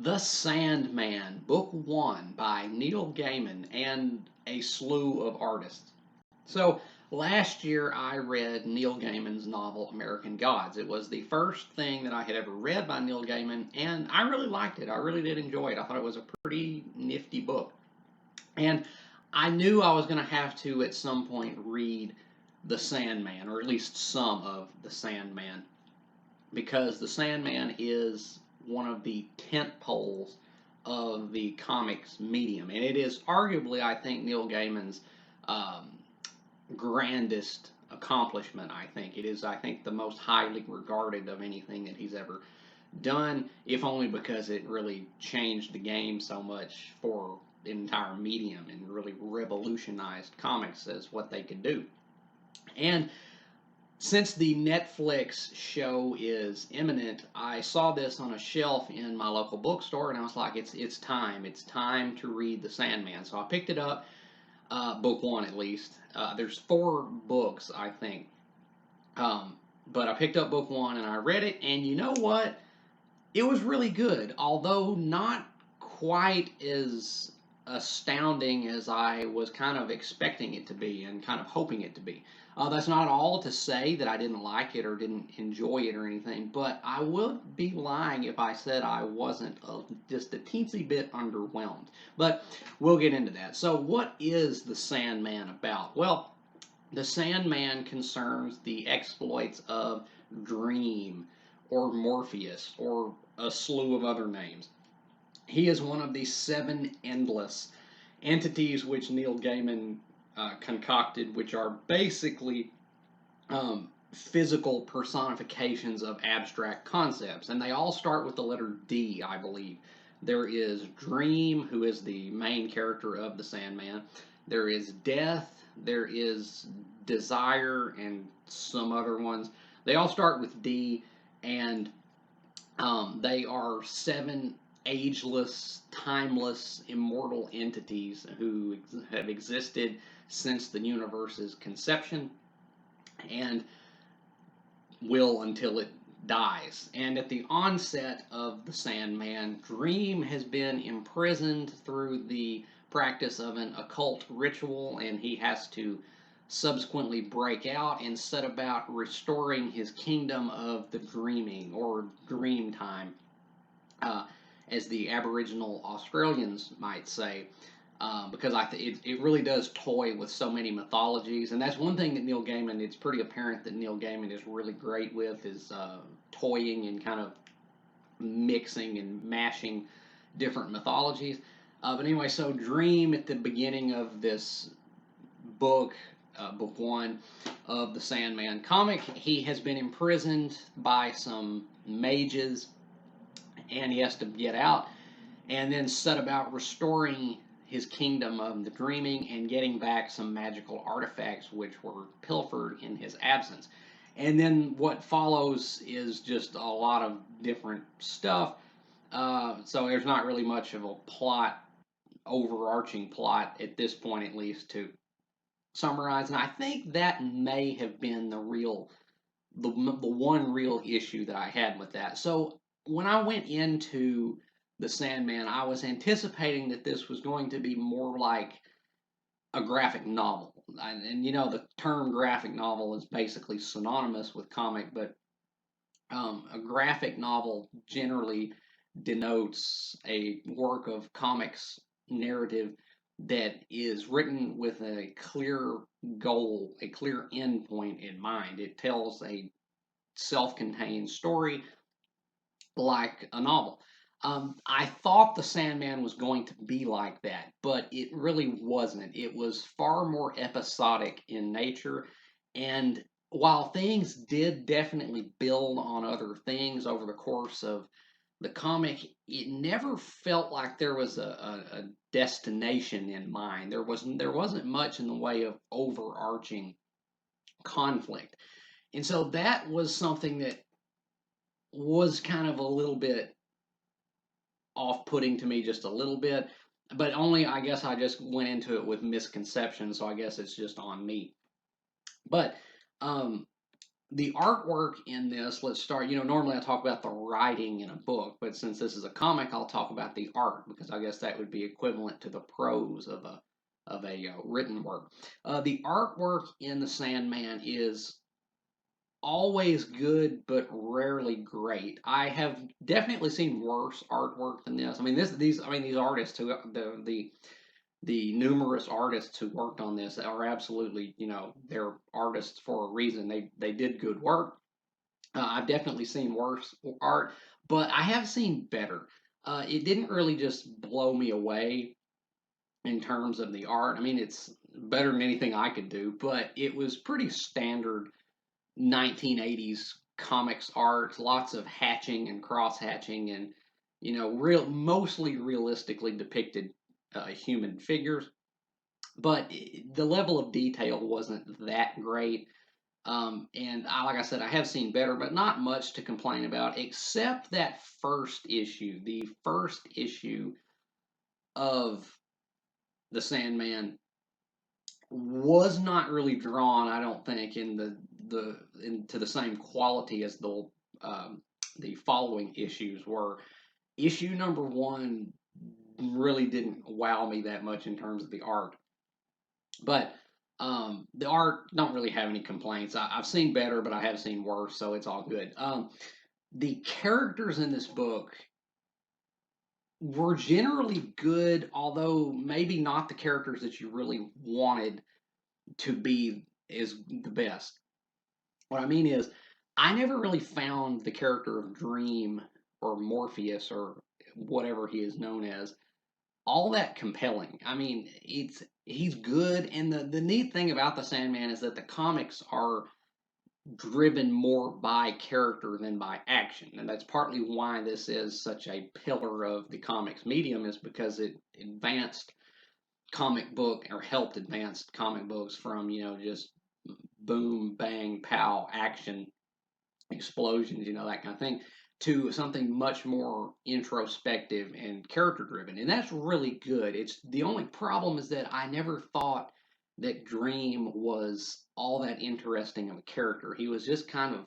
The Sandman, Book 1 by Neil Gaiman and a slew of artists. So, last year I read Neil Gaiman's novel American Gods. It was the first thing that I had ever read by Neil Gaiman, and I really liked it. I really did enjoy it. I thought it was a pretty nifty book. And I knew I was going to have to, at some point, read The Sandman, or at least some of The Sandman, because The Sandman is one of the tent poles of the comics medium, and it is arguably, I think, Neil Gaiman's um, grandest accomplishment. I think it is. I think the most highly regarded of anything that he's ever done, if only because it really changed the game so much for the entire medium and really revolutionized comics as what they could do. And since the Netflix show is imminent, I saw this on a shelf in my local bookstore, and I was like, "It's time! It's time to read The Sandman." So I picked it up, book one at least. There's four books, I think, but I picked up book one and I read it, and you know what? It was really good, although not quite as astounding as I was kind of expecting it to be and kind of hoping it to be. That's not all to say that I didn't like it or didn't enjoy it or anything, but I would be lying if I said I wasn't just a teensy bit underwhelmed. But we'll get into that. So, what is the Sandman about? Well, the Sandman concerns the exploits of Dream or Morpheus or a slew of other names. He is one of the seven endless entities which Neil Gaiman concocted, which are basically physical personifications of abstract concepts. And they all start with the letter D, I believe. There is Dream, who is the main character of the Sandman. There is Death. There is Desire, and some other ones. They all start with D, and they are seven ageless, timeless, immortal entities who have existed since the universe's conception and will until it dies. And at the onset of the Sandman, Dream has been imprisoned through the practice of an occult ritual, and he has to subsequently break out and set about restoring his kingdom of the dreaming or dream time, uh, as the Aboriginal Australians might say. Because it really does toy with so many mythologies, and that's one thing that Neil Gaiman. It's pretty apparent that Neil Gaiman is really great with is toying and kind of mixing and mashing different mythologies. But anyway, so Dream at the beginning of this book, book one of the Sandman comic, he has been imprisoned by some mages, and he has to get out, and then set about restoring his kingdom of the dreaming and getting back some magical artifacts which were pilfered in his absence. And then what follows is just a lot of different stuff. So there's not really much of a plot, overarching plot at this point, at least, to summarize. And I think that may have been the one real issue that I had with that. So when I went into the Sandman, I was anticipating that this was going to be more like a graphic novel. And you know, the term graphic novel is basically synonymous with comic, but a graphic novel generally denotes a work of comics narrative that is written with a clear goal, a clear end point in mind. It tells a self contained story like a novel. I thought The Sandman was going to be like that, but it really wasn't. It was far more episodic in nature, and while things did definitely build on other things over the course of the comic, it never felt like there was a destination in mind. There wasn't much in the way of overarching conflict, and so that was something that was kind of a little bit off-putting to me, just a little bit, but only, I guess, I just went into it with misconceptions, so I guess it's just on me. But um, the artwork in this, let's start. Normally I talk about the writing in a book, but since this is a comic, I'll talk about the art because I guess that would be equivalent to the prose of a written work. The artwork in the Sandman is always good, but rarely great. I have definitely seen worse artwork than this. I mean, these artists who the numerous artists who worked on this are absolutely, they're artists for a reason. They did good work. I've definitely seen worse art, but I have seen better. It didn't really just blow me away in terms of the art. I mean, it's better than anything I could do, but it was pretty standard 1980s comics art, lots of hatching and cross hatching, and mostly realistically depicted human figures. But the level of detail wasn't that great. And like I said, I have seen better, but not much to complain about, except that first issue. The first issue of the Sandman was not really drawn, I don't think, into the same quality as the following issues were. Issue number one really didn't wow me that much in terms of the art, but the art don't really have any complaints. I've seen better, but I have seen worse, so it's all good. The characters in this book were generally good, although maybe not the characters that you really wanted to be is the best. What I mean is, I never really found the character of Dream or Morpheus or whatever he is known as all that compelling. I mean, he's good, and the neat thing about the Sandman is that the comics are driven more by character than by action, and that's partly why this is such a pillar of the comics medium, is because it advanced comic book or helped advance comic books from just boom bang pow action explosions, that kind of thing, to something much more introspective and character driven. And that's really good. It's the only problem is that I never thought that Dream was all that interesting of a character. He was just kind of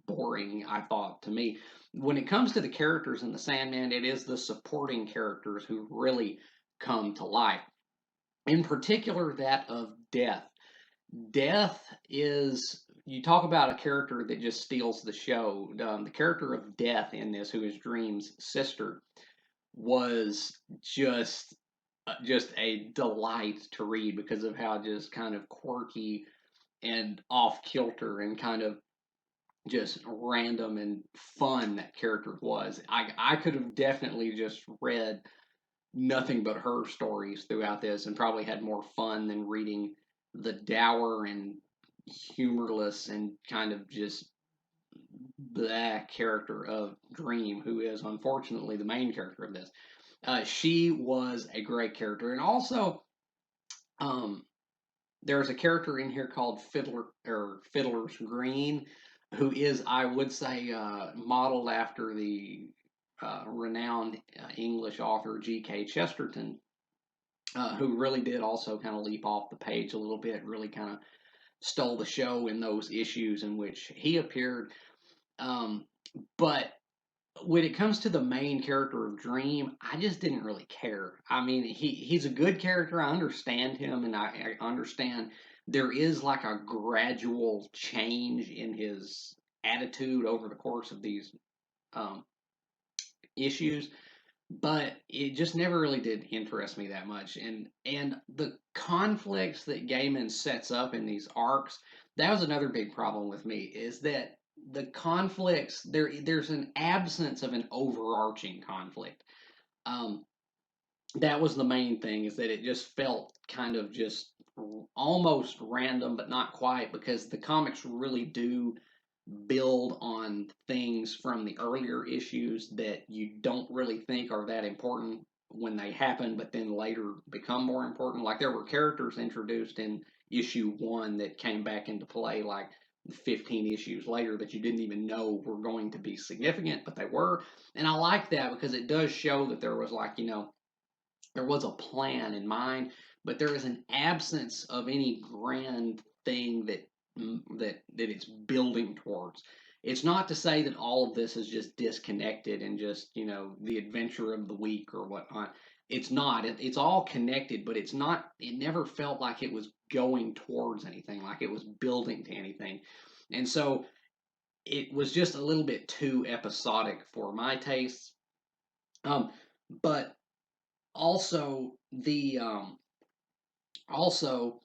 boring, I thought, to me. When it comes to the characters in the Sandman, it is the supporting characters who really come to life. In particular, that of Death. Death is, you talk about a character that just steals the show. The character of Death in this, who is Dream's sister, was just a delight to read because of how just kind of quirky and off kilter and kind of just random and fun that character was. I could have definitely just read nothing but her stories throughout this and probably had more fun than reading the dour and humorless and kind of just black character of Dream, who is unfortunately the main character of this. She was a great character, and also um, there's a character in here called Fiddler's Green, who is, I would say, modeled after the renowned English author G.K. Chesterton, who really did also kind of leap off the page a little bit, really kind of stole the show in those issues in which he appeared. Um, but when it comes to the main character of Dream, I just didn't really care. I mean, he's a good character. I understand him, and I understand there is like a gradual change in his attitude over the course of these um, issues, but it just never really did interest me that much. And the conflicts that Gaiman sets up in these arcs, that was another big problem with me, is that the conflicts there's an absence of an overarching conflict. Um, that was the main thing, is that it just felt kind of just almost random, but not quite, because the comics really do build on things from the earlier issues that you don't really think are that important when they happen, but then later become more important. Like there were characters introduced in issue one that came back into play like 15 issues later that you didn't even know were going to be significant, but they were. And I like that because it does show that there was like, there was a plan in mind, but there is an absence of any grand thing that that it's building towards. It's not to say that all of this is just disconnected and just the adventure of the week or whatnot. It's not. It's all connected, but it's not. It never felt like it was going towards anything, like it was building to anything, and so it was just a little bit too episodic for my tastes. But also also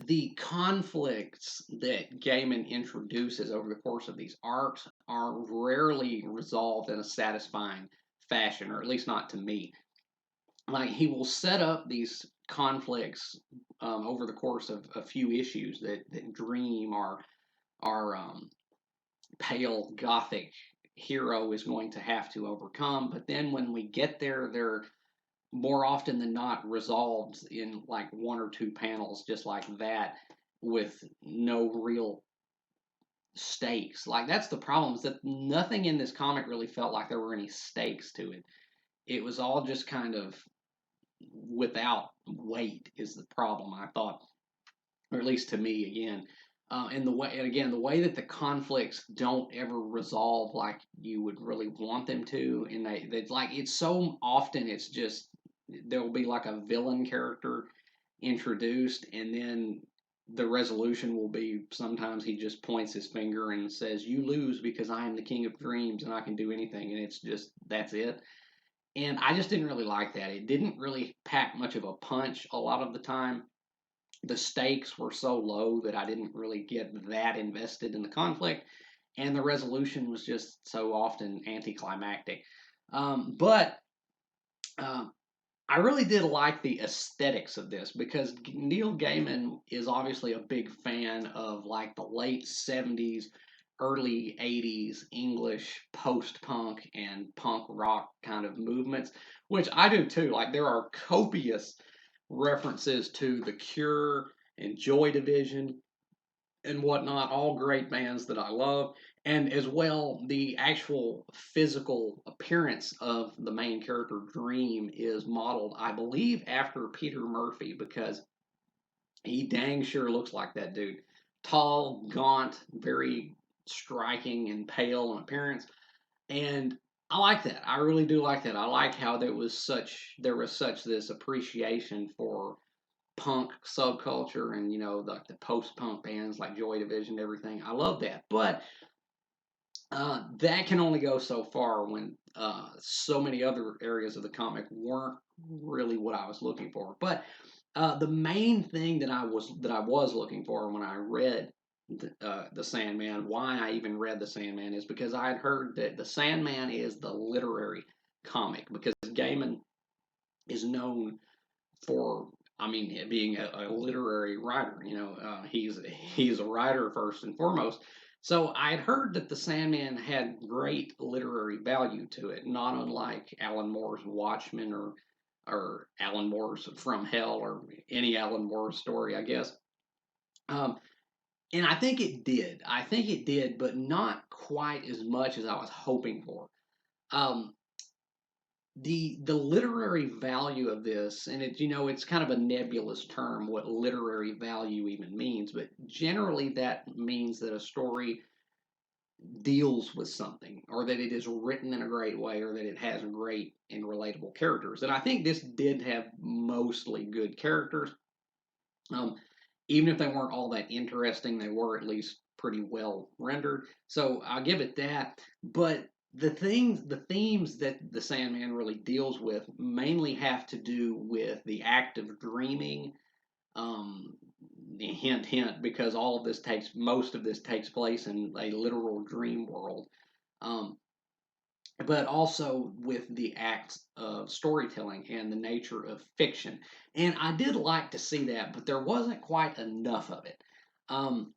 the conflicts that Gaiman introduces over the course of these arcs are rarely resolved in a satisfying fashion, or at least not to me. Like he will set up these conflicts over the course of a few issues that Dream, our pale gothic hero, is going to have to overcome. But then when we get there, they're more often than not resolved in like one or two panels, just like that, with no real stakes. Like that's the problem, is that nothing in this comic really felt like there were any stakes to it. It was all just kind of without weight is the problem, I thought, or at least to me again. And the way that the conflicts don't ever resolve like you would really want them to, and they like it's so often it's just there will be like a villain character introduced, and then the resolution will be sometimes he just points his finger and says, "You lose because I am the king of dreams and I can do anything," and it's just that's it. And I just didn't really like that. It didn't really pack much of a punch a lot of the time. The stakes were so low that I didn't really get that invested in the conflict, and the resolution was just so often anticlimactic. But I really did like the aesthetics of this because Neil Gaiman is obviously a big fan of like the late 70s, early 80s English post punk and punk rock kind of movements, which I do too. Like there are copious references to The Cure and Joy Division and whatnot, all great bands that I love. And as well, the actual physical appearance of the main character, Dream, is modeled, I believe, after Peter Murphy because he dang sure looks like that dude. Tall, gaunt, very striking and pale in appearance. And I like that. I really do like that. I like how there was such this appreciation for punk subculture and the post punk bands like Joy Division and everything. I love that, but that can only go so far when so many other areas of the comic weren't really what I was looking for. But the main thing that I was looking for when I read the Sandman, why I even read the Sandman, is because I had heard that the Sandman is the literary comic because Gaiman is known for, I mean, being a literary writer. He's a writer first and foremost. So I had heard that the Sandman had great literary value to it, not unlike Alan Moore's Watchmen or Alan Moore's From Hell or any Alan Moore story, I guess. Um, and I think it did. I think it did, but not quite as much as I was hoping for. Um, the literary value of this, and it's kind of a nebulous term what literary value even means, but generally that means that a story deals with something, or that it is written in a great way, or that it has great and relatable characters. And I think this did have mostly good characters. um, Even if they weren't all that interesting, they were at least pretty well rendered. So I'll give it that. But the themes that the Sandman really deals with mainly have to do with the act of dreaming. Um, Hint, hint, because most of this takes place in a literal dream world. Um, but also with the acts of storytelling and the nature of fiction. And I did like to see that, but there wasn't quite enough of it. Um,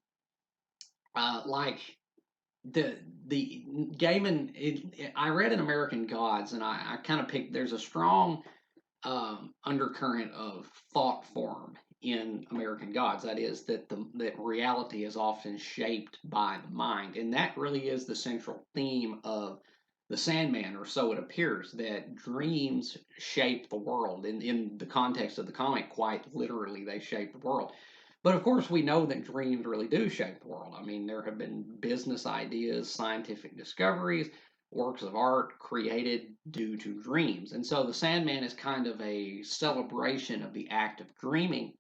like the Gaiman, I read in American Gods, and I kind of picked. There's a strong undercurrent of thought form in American Gods. That is that reality is often shaped by the mind, and that really is the central theme of the Sandman, or so it appears. That dreams shape the world, and in the context of the comic, quite literally, they shape the world. But of course, we know that dreams really do shape the world. I mean, there have been business ideas, scientific discoveries, works of art created due to dreams. And so the Sandman is kind of a celebration of the act of dreaming.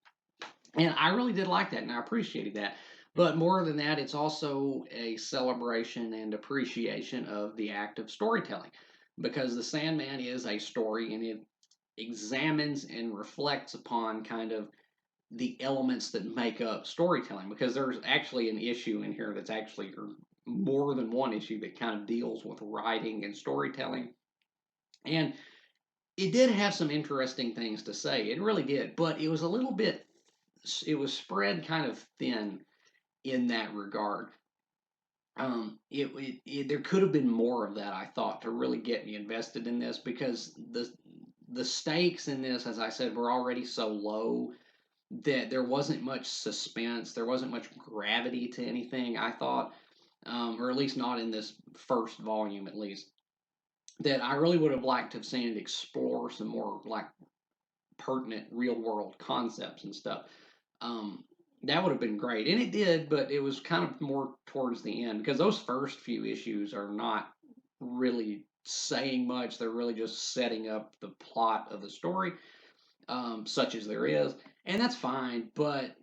And I really did like that and I appreciated that. But more than that, it's also a celebration and appreciation of the act of storytelling because the Sandman is a story and it examines and reflects upon kind of the elements that make up storytelling because there's actually an issue in here that's actually or more than one issue that kind of deals with writing and storytelling and it did have some interesting things to say, it really did, but it was a little bit, it was spread kind of thin in that regard. There could have been more of that, I thought, to really get me invested in this because the stakes in this, as I said, were already so low that there wasn't much suspense, there wasn't much gravity to anything. I thought, or at least not in this first volume, at least, that I really would have liked to have seen it explore some more like pertinent real world concepts and stuff. Um, that would have been great, and it did, but it was kind of more towards the end because those first few issues are not really saying much. They're really just setting up the plot of the story, such as there is, and that's fine. But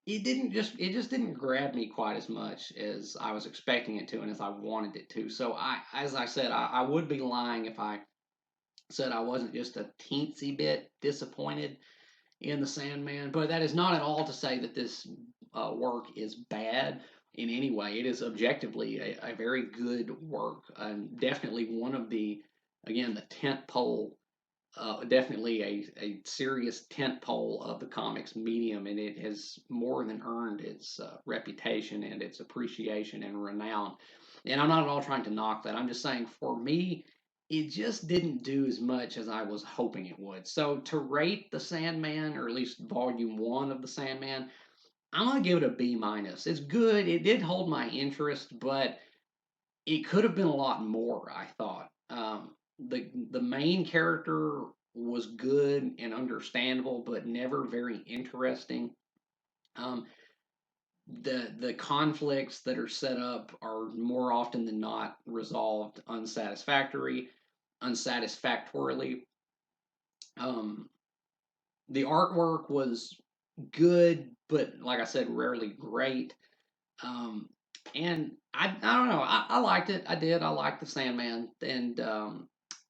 it just didn't grab me quite as much as I was expecting it to, and as I wanted it to. So as I said, I would be lying if I said I wasn't just a teensy bit disappointed in the Sandman. But that is not at all to say that this work is bad in any way. It is objectively a very good work, and definitely one of the, again, the tent pole, definitely a serious tent pole of the comics medium, and it has more than earned its reputation and its appreciation and renown. And I'm not at all trying to knock that. I'm just saying, for me, it just didn't do as much as I was hoping it would. So to rate the Sandman, or at least Volume One of the Sandman, I'm gonna give it a B minus. It's good. It did hold my interest, but it could have been a lot more, I thought. The main character was good and understandable, but never very interesting. Um, the conflicts that are set up are more often than not resolved unsatisfactorily. Um, the artwork was good, but like I said, rarely great. Um, and I don't know. I liked it. I did. I liked the Sandman, and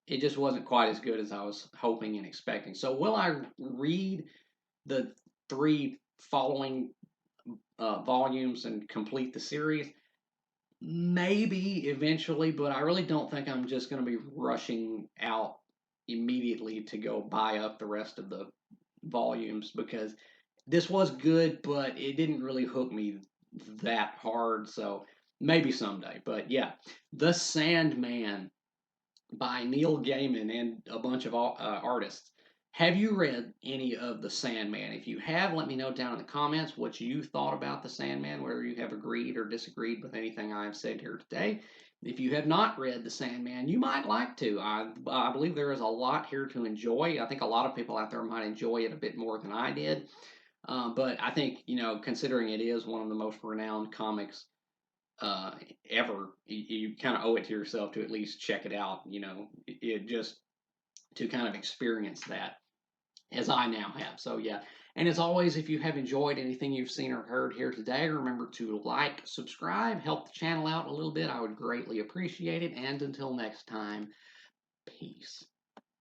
it just wasn't quite as good as I was hoping and expecting. So, will I read the three following volumes and complete the series? Maybe eventually, but I really don't think I'm just going to be rushing out immediately to go buy up the rest of the volumes because this was good, but it didn't really hook me that hard. So maybe someday. But yeah, The Sandman by Neil Gaiman and a bunch of artists. Have you read any of The Sandman? If you have, let me know down in the comments what you thought about The Sandman, whether you have agreed or disagreed with anything I've said here today. If you have not read The Sandman, you might like to. I believe there is a lot here to enjoy. I think a lot of people out there might enjoy it a bit more than I did. But I think, considering it is one of the most renowned comics uh, ever, you kind of owe it to yourself to at least check it out. It just to kind of experience that as I now have. So yeah. And as always, if you have enjoyed anything you've seen or heard here today, remember to like, subscribe, help the channel out a little bit. I would greatly appreciate it. And until next time, peace.